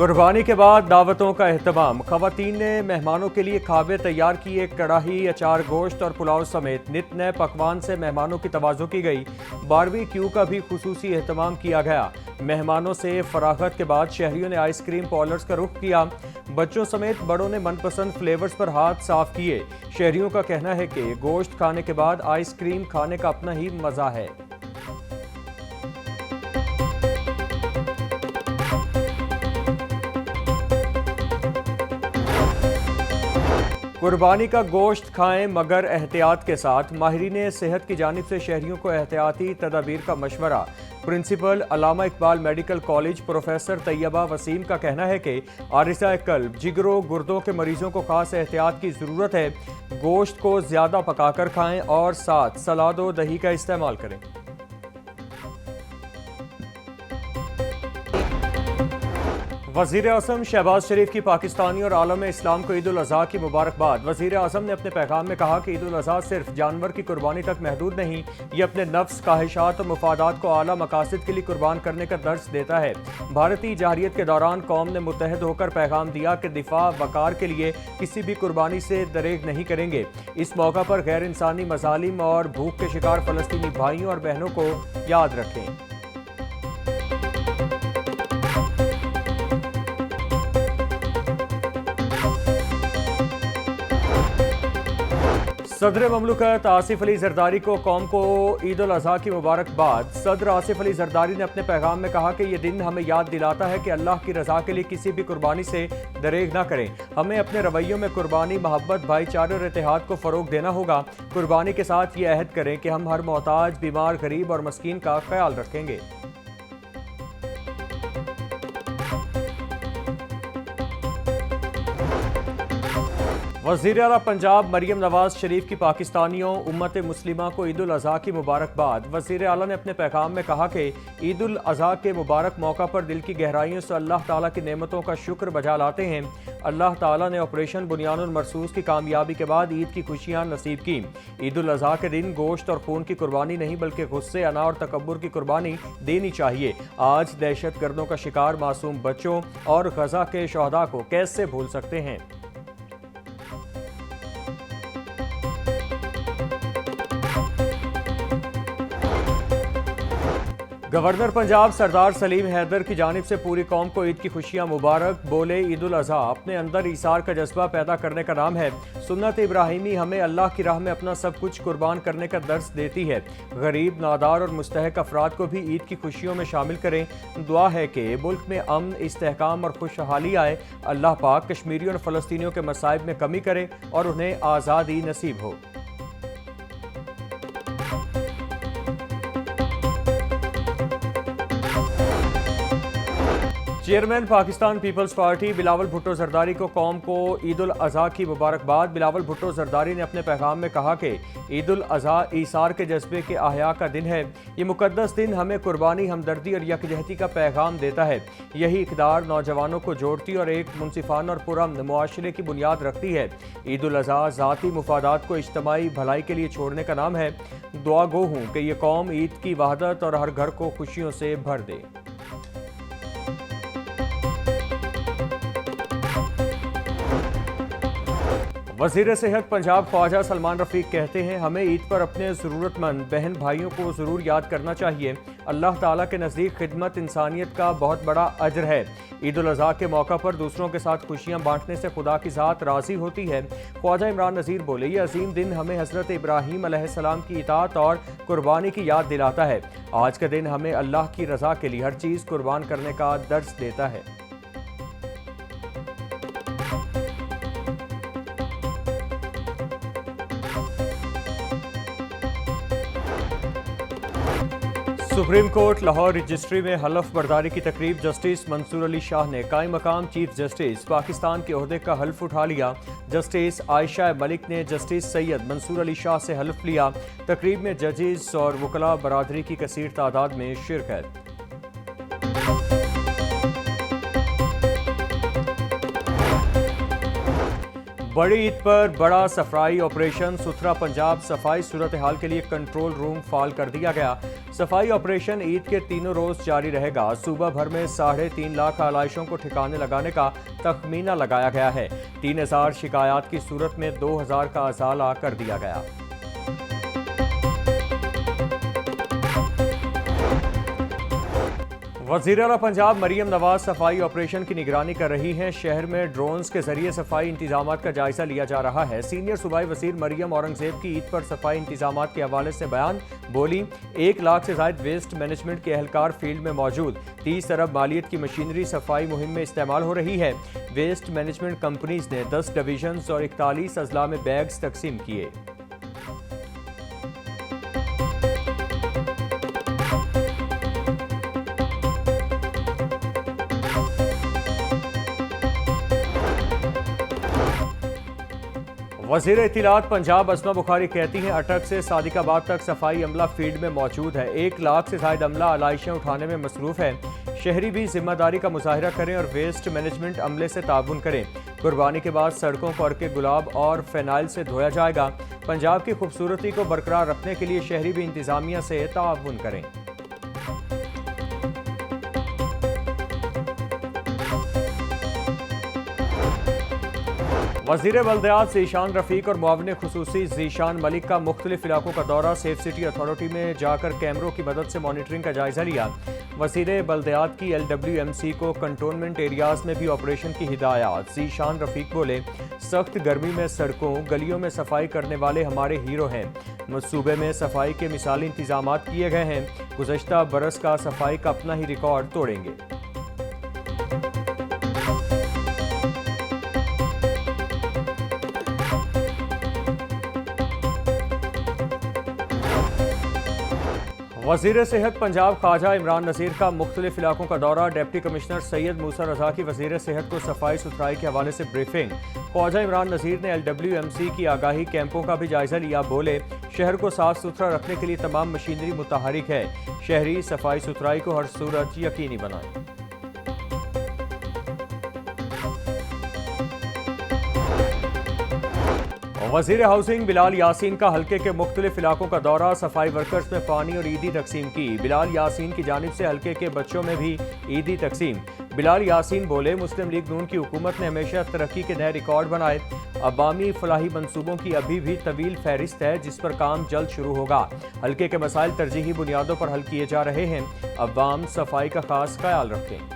कुर्बानी के बाद दावतों का एहतमाम। खवातीन ने मेहमानों के लिए खाबे तैयार किए। कढ़ाई, अचार, गोश्त और पुलाव समेत नित नए पकवान से मेहमानों की तवाज़ो की गई। बारबेक्यू का भी खुसूसी एहतमाम किया गया। मेहमानों से फरागत के बाद शहरियों ने आइसक्रीम पार्लर्स का रुख किया। बच्चों समेत बड़ों ने मनपसंद फ्लेवर्स पर हाथ साफ किए। शहरियों का कहना है कि गोश्त खाने के बाद आइसक्रीम खाने का अपना ही मज़ा है। कुर्बानी का गोश्त खाएं मगर एहतियात के साथ। माहिरीन सेहत की जानिब से शहरियों को एहतियाती तदाबीर का मशवरा। Principal Allama Iqbal medical college professor Tayyaba Waseem का कहना है कि आरिसा कल्ब, जिगरों, गुर्दों के मरीजों को खास एहतियात की ज़रूरत है। गोश्त को ज़्यादा पकाकर खाएं और साथ सलाद व दही का इस्तेमाल करें। वज़ीर आज़म शहबाज शरीफ की पाकिस्तानी और आलम इस्लाम को ईद उल अज़हा की मुबारकबाद। वज़ीर आज़म ने अपने पैगाम में कहा कि ईद उल अज़हा सिर्फ जानवर की कुर्बानी तक महदूद नहीं, ये अपने नफ्स, ख्वाहिशात और मुफादात को आला मकासद के लिए कुर्बान करने का दर्स देता है। भारतीय जाहिरियत के दौरान कौम ने मुत्तहद होकर पैगाम दिया कि दिफा वकार के लिए किसी भी कुर्बानी से दरेग नहीं करेंगे। इस मौका पर गैर इंसानी मज़ालिम और भूख के शिकार फ़लस्तीनी भाइयों और बहनों को याद रखें। सदर ममलकत आसिफ अली जरदारी को कौम को ईद उल अज़हा की मुबारकबाद। सदर आसिफ अली जरदारी ने अपने पैगाम में कहा कि यह दिन हमें याद दिलाता है कि अल्लाह की रज़ा के लिए किसी भी कुर्बानी से दरेग न करें। हमें अपने रवैयों में कुर्बानी, मोहब्बत, भाईचारे और इत्तेहाद को फ़रोग देना होगा। कुर्बानी के साथ ये अहद करें कि हम हर मोहताज, बीमार, गरीब और मस्कीन का ख्याल रखेंगे। वज़ीर आला पंजाब मरियम नवाज शरीफ की पाकिस्तानियों उम्मत मुस्लिमा को ईद उल अज़हा की मुबारकबाद। वज़ीर आला ने अपने पैगाम में कहा कि ईद उल अज़हा के मुबारक मौका पर दिल की गहराइयों से अल्लाह ताला की नेमतों का शुक्र बजा लाते हैं। अल्लाह ताला ने ऑपरेशन बुनियानुल मरसूस की कामयाबी के बाद ईद की खुशियाँ नसीब की। ईद उल अज़हा के दिन गोश्त और खून की कुर्बानी नहीं बल्कि गुस्से, अना और तकब्बुर की कुर्बानी देनी चाहिए। आज दहशत गर्दों का शिकार मासूम बच्चों और गजा के शहदा को कैसे भूल सकते हैं। गवर्नर पंजाब सरदार सलीम हैदर की जानिब से पूरी कौम को ईद की खुशियां मुबारक। बोले, ईद उल अज़हा अपने अंदर ईसार का जज्बा पैदा करने का नाम है। सुन्नत इब्राहिमी हमें अल्लाह की राह में अपना सब कुछ कुर्बान करने का दर्स देती है। गरीब, नादार और मुस्तहक अफराद को भी ईद की खुशियों में शामिल करें। दुआ है कि मुल्क में अमन, इस्तेहकाम और खुशहाली आए। अल्लाह पाक कश्मीरियों और फ़लस्तीनियों के मसाइब में कमी करे और उन्हें आज़ादी नसीब हो। Chairman Pakistan peoples party Bilawal Bhutto Zardari को कौम को ईद उल अज़हा की मुबारकबाद। बिलावल भुट्टो जरदारी ने अपने पैगाम में कहा कि ईद उल अज़हा ईसार के जज्बे के आह्या का दिन है। ये मुकद्दस दिन हमें कुर्बानी, हमदर्दी और यकजहती का पैगाम देता है। यही इक़दार नौजवानों को जोड़ती और एक मुनसिफाना और पुरअमन मुआशरे की बुनियाद रखती है। ईद उल अज़हा ज़ाती मुफादात को इज्तमाई भलाई के लिए छोड़ने का नाम है। दुआ गो हूँ कि ये कौम ईद की वहदत और हर घर को खुशियों से भर दे। वज़ीर सेहत पंजाब ख्वाजा सलमान रफ़ीक कहते हैं, हमें ईद पर अपने ज़रूरतमंद बहन भाइयों को ज़रूर याद करना चाहिए। अल्लाह ताला के नज़दीक खिदमत इंसानियत का बहुत बड़ा अजर है। ईद उल अज़हा के मौका पर दूसरों के साथ खुशियाँ बांटने से खुदा की ज़ात राज़ी होती है। ख्वाजा इमरान नज़ीर बोले, ये अजीम दिन हमें हज़रत इब्राहीम अलैहिस्सलाम की इताअत और कुर्बानी की याद दिलाता है। आज का दिन हमें अल्लाह की रज़ा के लिए हर चीज़ कुर्बान करने का दर्स देता है। सुप्रीम कोर्ट लाहौर रजिस्ट्री में हलफ बर्दारी की तकरीब। जस्टिस मंसूर अली शाह ने कायम मकाम चीफ जस्टिस पाकिस्तान के ओहदे का हल्फ उठा लिया। जस्टिस आयशा मलिक ने जस्टिस सैयद मंसूर अली शाह से हल्फ लिया। तकरीब में जजेस और वकला बरादरी की कसीर तादाद में शिरकत। बड़ी ईद पर बड़ा सफाई ऑपरेशन सुथरा पंजाब सफाई सूरत हाल के लिए कंट्रोल रूम फाल कर दिया गया। सफाई ऑपरेशन ईद के तीनों रोज जारी रहेगा। सूबा भर में 3.5 लाख आलाइशों को ठिकाने लगाने का तखमीना लगाया गया है। 3000 शिकायत की सूरत में 2000 का अजाला कर दिया गया। वज़ीर आला पंजाब मरियम नवाज सफाई ऑपरेशन की निगरानी कर रही हैं। शहर में ड्रोन्स के जरिए सफाई इंतजामात का जायजा लिया जा रहा है। सीनियर सूबाई वज़ीर मरियम औरंगजेब की ईद पर सफाई इंतजामात के हवाले से बयान। बोली, 1 लाख से ज़ायद वेस्ट मैनेजमेंट के एहलकार फील्ड में मौजूद। 30 अरब मालियत की मशीनरी सफाई मुहिम में इस्तेमाल हो रही है। वेस्ट मैनेजमेंट कंपनीज ने 10 डिवीजन और 41 अजला में बैग्स तकसीम किए। वज़ीर इत्तिलात पंजाब अस्मा बुखारी कहती हैं, अटक से सादिकाबाद तक सफाई अमला फील्ड में मौजूद है। 1 लाख से ज़ायद अमला आलाइशें उठाने में मसरूफ़ है। शहरी भी जिम्मेदारी का मुजाहिरा करें और वेस्ट मैनेजमेंट अमले से ताउन करें। कुर्बानी के बाद सड़कों को अर्के गुलाब और फेनाइल से धोया जाएगा। पंजाब की खूबसूरती को बरकरार रखने के लिए शहरी भी इंतजामिया से ताउन करें। वज़ीर बल्दियात ज़ीशान रफ़ीक और मुआविन खुसूसी ज़ीशान मलिक का मुख्तलिफ इलाकों का दौरा। सेफ सिटी अथॉरिटी में जाकर कैमरों की मदद से मॉनिटरिंग का जायजा लिया। वज़ीर बल्दियात की LWMC को कंटोनमेंट एरियाज़ में भी ऑपरेशन की हिदायत। ज़ीशान रफ़ीक बोले, सख्त गर्मी में सड़कों गलियों में सफाई करने वाले हमारे हीरो हैं। सूबे में सफाई के मिसाली इंतजाम किए गए हैं। गुज़श्ता बरस का सफाई का अपना ही रिकॉर्ड तोड़ेंगे। वज़ीर सेहत पंजाब ख्वाजा इमरान नज़ीर का मुख्तलिफ इलाकों का दौरा। डिप्टी कमिश्नर सैयद मूसा रज़ा की वज़ीर सेहत को सफाई सुथराई के हवाले से ब्रीफिंग। ख्वाजा इमरान नज़ीर ने LWMC की आगाही कैंपों का भी जायजा लिया। बोले, शहर को साफ सुथरा रखने के लिए तमाम मशीनरी मुतहरिक है। शहरी सफाई सुथराई को हर सूरत यकीनी बनाएं। वज़ीर हाउसिंग बिलाल यासीन का हल्के के मुख्तलिफ इलाकों का दौरा। सफाई वर्कर्स में पानी और ईदी तकसीम की। बिलाल यासीन की जानिब से हल्के के बच्चों में भी ईदी तकसीम। बिलाल यासीन बोले, मुस्लिम लीग नून की हुकूमत ने हमेशा तरक्की के नए रिकॉर्ड बनाए। अवामी फलाही मंसूबों की अभी भी तवील फहरिस्त है, जिस पर काम जल्द शुरू होगा। हल्के के मसाइल तरजीही बुनियादों पर हल किए जा रहे हैं। अवाम सफाई का खास ख्याल रखें।